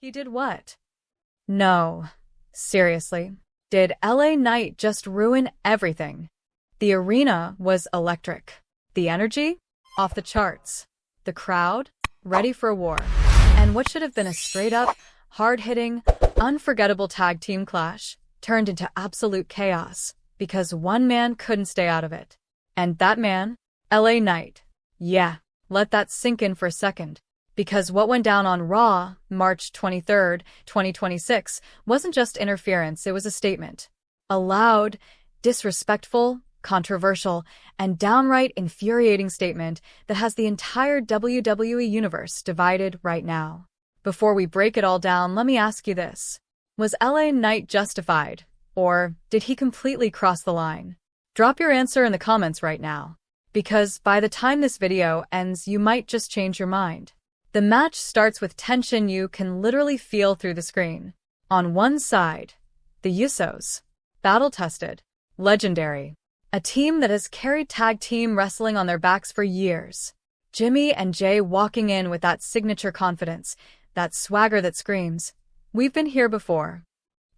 He did what? No. Seriously. Did LA Knight just ruin everything? The arena was electric. The energy? Off the charts. The crowd? Ready for war. And what should have been a straight-up, hard-hitting, unforgettable tag team clash turned into absolute chaos because one man couldn't stay out of it. And that man? LA Knight. Yeah, let that sink in for a second. Because what went down on Raw, March 23rd, 2026, wasn't just interference, it was a statement. A loud, disrespectful, controversial, and downright infuriating statement that has the entire WWE universe divided right now. Before we break it all down, let me ask you this. Was LA Knight justified? Or did he completely cross the line? Drop your answer in the comments right now. Because by the time this video ends, you might just change your mind. The match starts with tension you can literally feel through the screen. On one side, the Usos. Battle-tested. Legendary. A team that has carried tag team wrestling on their backs for years. Jimmy and Jay walking in with that signature confidence, that swagger that screams, "We've been here before."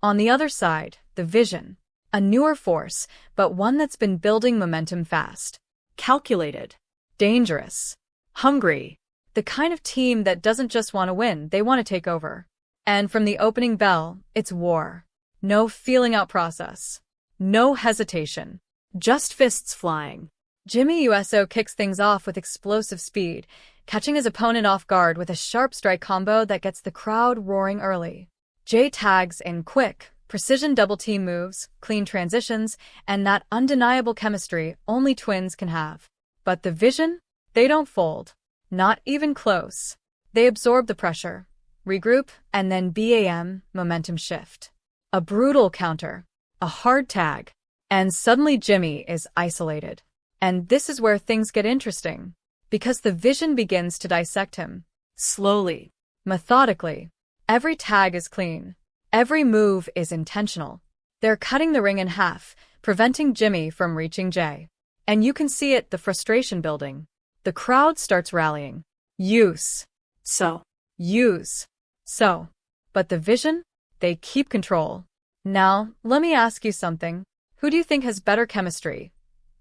On the other side, the Vision. A newer force, but one that's been building momentum fast. Calculated. Dangerous. Hungry. The kind of team that doesn't just want to win, they want to take over. And from the opening bell, it's war. No feeling out process. No hesitation. Just fists flying. Jimmy Uso kicks things off with explosive speed, catching his opponent off guard with a sharp strike combo that gets the crowd roaring early. Jay tags in quick, precision double-team moves, clean transitions, and that undeniable chemistry only twins can have. But the Vision? They don't fold. Not even close. They absorb the pressure, regroup, and then BAM, momentum shift. A brutal counter. A hard tag. And suddenly Jimmy is isolated. And this is where things get interesting. Because the Vision begins to dissect him. Slowly. Methodically. Every tag is clean. Every move is intentional. They're cutting the ring in half, preventing Jimmy from reaching Jay. And you can see it, the frustration building. The crowd starts rallying. Use. So. Use. So. But the Vision? They keep control. Now, let me ask you something. Who do you think has better chemistry?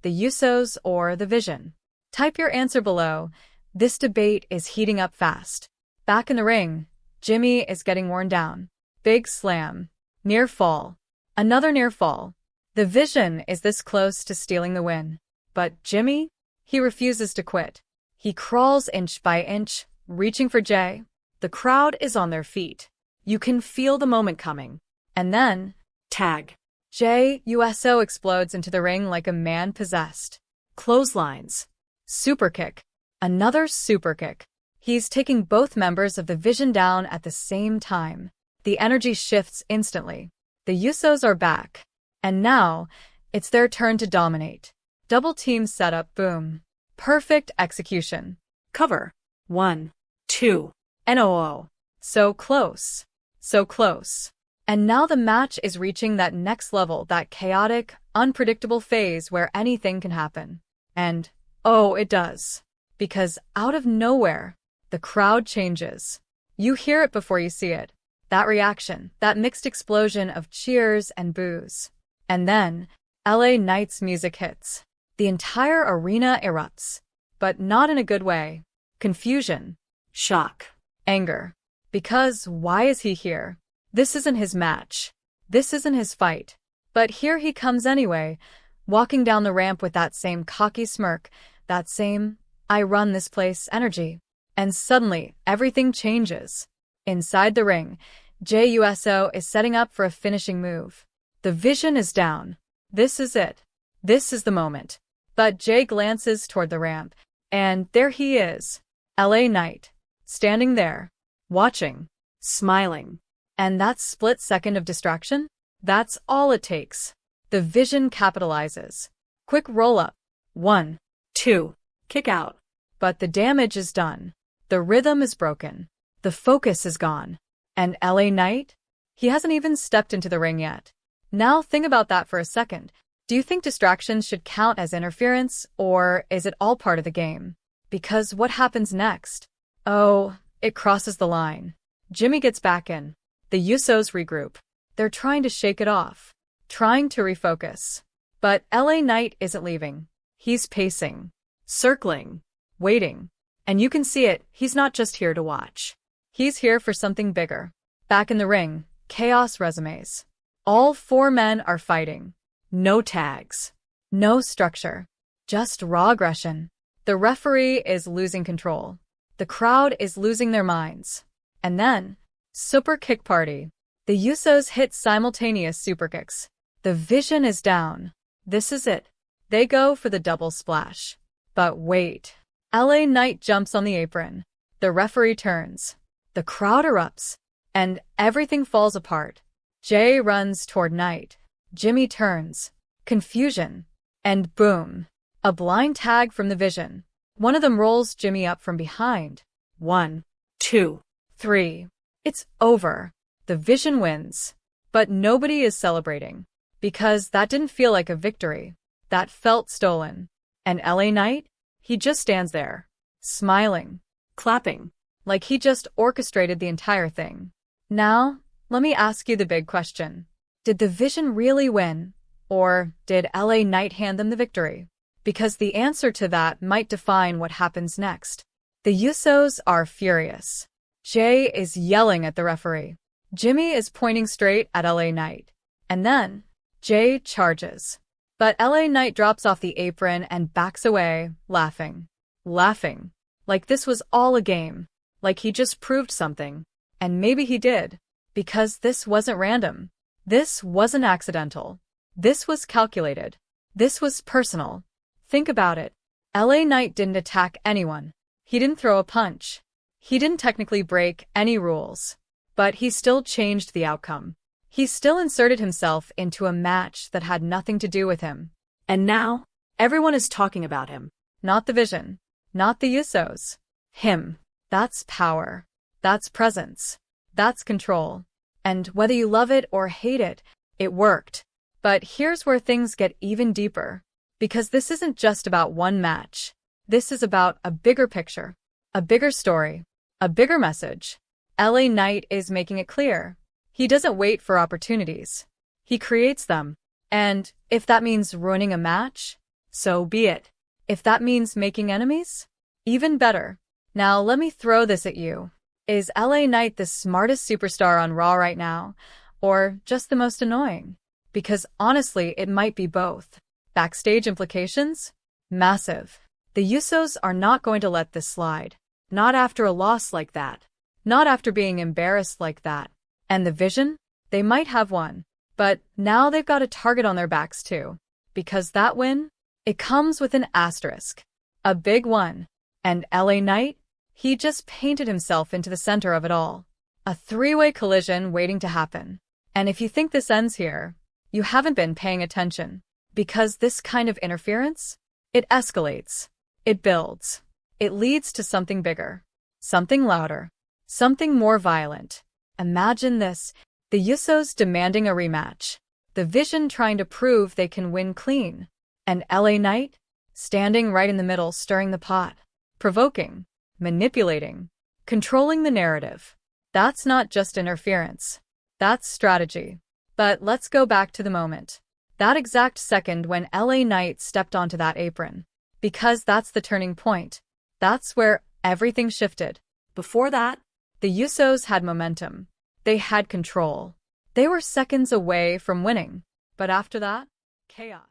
The Usos or the Vision? Type your answer below. This debate is heating up fast. Back in the ring, Jimmy is getting worn down. Big slam. Near fall. Another near fall. The Vision is this close to stealing the win. But Jimmy? He refuses to quit. He crawls inch by inch, reaching for Jay. The crowd is on their feet. You can feel the moment coming. And then, tag. Jay Uso explodes into the ring like a man possessed. Clotheslines. Super kick. Another super kick. He's taking both members of the Vision down at the same time. The energy shifts instantly. The Usos are back. And now, it's their turn to dominate. Double team setup, boom. Perfect execution. Cover. 1, 2. NOO. So close. So close. And now the match is reaching that next level, that chaotic, unpredictable phase where anything can happen. And, oh, it does. Because out of nowhere, the crowd changes. You hear it before you see it. That reaction, that mixed explosion of cheers and boos. And then, LA Knight's music hits. The entire arena erupts. But not in a good way. Confusion. Shock. Anger. Because why is he here? This isn't his match. This isn't his fight. But here he comes anyway, walking down the ramp with that same cocky smirk, that same, I run this place energy. And suddenly, everything changes. Inside the ring, Jay Uso is setting up for a finishing move. The Vision is down. This is it. This is the moment. But Jay glances toward the ramp, and there he is. LA Knight. Standing there. Watching. Smiling. And that split second of distraction? That's all it takes. The Vision capitalizes. Quick roll-up. 1, 2. Kick out. But the damage is done. The rhythm is broken. The focus is gone. And LA Knight? He hasn't even stepped into the ring yet. Now think about that for a second. Do you think distractions should count as interference, or is it all part of the game? Because what happens next? Oh, it crosses the line. Jimmy gets back in. The Usos regroup. They're trying to shake it off, trying to refocus. But LA Knight isn't leaving. He's pacing, circling, waiting. And you can see it, he's not just here to watch. He's here for something bigger. Back in the ring, chaos resumes. All four men are fighting. No tags. No structure. Just raw aggression. The referee is losing control. The crowd is losing their minds. And then, super kick party. The Usos hit simultaneous super kicks. The Vision is down. This is it. They go for the double splash. But wait. LA Knight jumps on the apron. The referee turns. The crowd erupts. And everything falls apart. Jay runs toward Knight. Jimmy turns. Confusion. And boom. A blind tag from the Vision. One of them rolls Jimmy up from behind. 1, 2, 3. It's over. The Vision wins. But nobody is celebrating. Because that didn't feel like a victory. That felt stolen. And LA Knight? He just stands there. Smiling. Clapping. Like he just orchestrated the entire thing. Now, let me ask you the big question. Did the Vision really win? Or did LA Knight hand them the victory? Because the answer to that might define what happens next. The Usos are furious. Jay is yelling at the referee. Jimmy is pointing straight at LA Knight. And then, Jay charges. But LA Knight drops off the apron and backs away, laughing. Laughing. Like this was all a game. Like he just proved something. And maybe he did. Because this wasn't random. This wasn't accidental. This was calculated. This was personal. Think about it. LA Knight didn't attack anyone. He didn't throw a punch. He didn't technically break any rules. But he still changed the outcome. He still inserted himself into a match that had nothing to do with him. And now, everyone is talking about him. Not the Vision. Not the Usos. Him. That's power. That's presence. That's control. And whether you love it or hate it, it worked. But here's where things get even deeper. Because this isn't just about one match. This is about a bigger picture. A bigger story. A bigger message. LA Knight is making it clear. He doesn't wait for opportunities. He creates them. And if that means ruining a match, so be it. If that means making enemies, even better. Now let me throw this at you. Is LA Knight the smartest superstar on Raw right now, or just the most annoying? Because honestly, it might be both. Backstage implications? Massive. The Usos are not going to let this slide. Not after a loss like that. Not after being embarrassed like that. And the Vision? They might have won. But now they've got a target on their backs too. Because that win? It comes with an asterisk. A big one. And LA Knight? He just painted himself into the center of it all. A three-way collision waiting to happen. And if you think this ends here, you haven't been paying attention. Because this kind of interference? It escalates. It builds. It leads to something bigger. Something louder. Something more violent. Imagine this, the Usos demanding a rematch. The Vision trying to prove they can win clean. And LA Knight? Standing right in the middle, stirring the pot. Provoking. Manipulating. Controlling the narrative. That's not just interference. That's strategy. But let's go back to the moment. That exact second when LA Knight stepped onto that apron. Because that's the turning point. That's where everything shifted. Before that, the Usos had momentum. They had control. They were seconds away from winning. But after that, chaos.